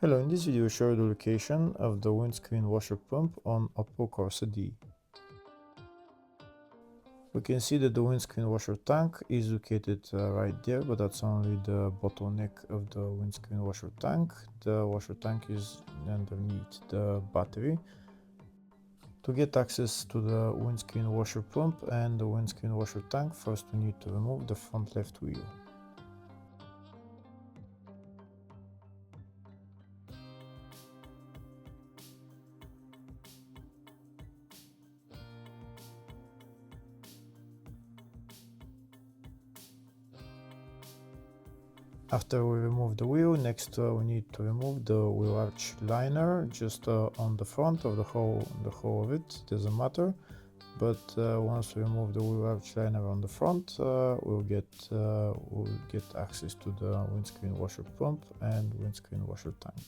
Hello, in this video I show you the location of the windscreen washer pump on Opel Corsa D. We can see that the windscreen washer tank is located right there, but that's only the bottleneck of the windscreen washer tank. The washer tank is underneath the battery. To get access to the windscreen washer pump and the windscreen washer tank, first we need to remove the front left wheel. After we remove the wheel, next we need to remove the wheel arch liner just on the front of the whole of it. Doesn't matter, but once we remove the wheel arch liner on the front, we'll get access to the windscreen washer pump and windscreen washer tank.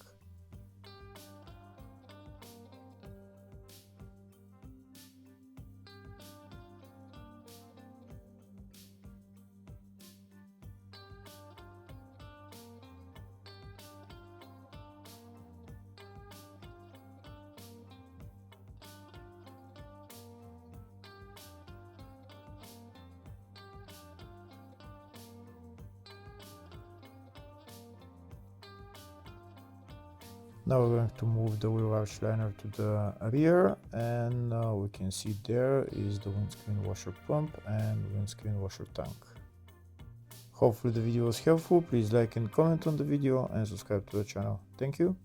Now we're going to move the wheel arch liner to the rear, and we can see there is the windscreen washer pump and windscreen washer tank. Hopefully the video was helpful. Please like and comment on the video and subscribe to the channel. Thank you.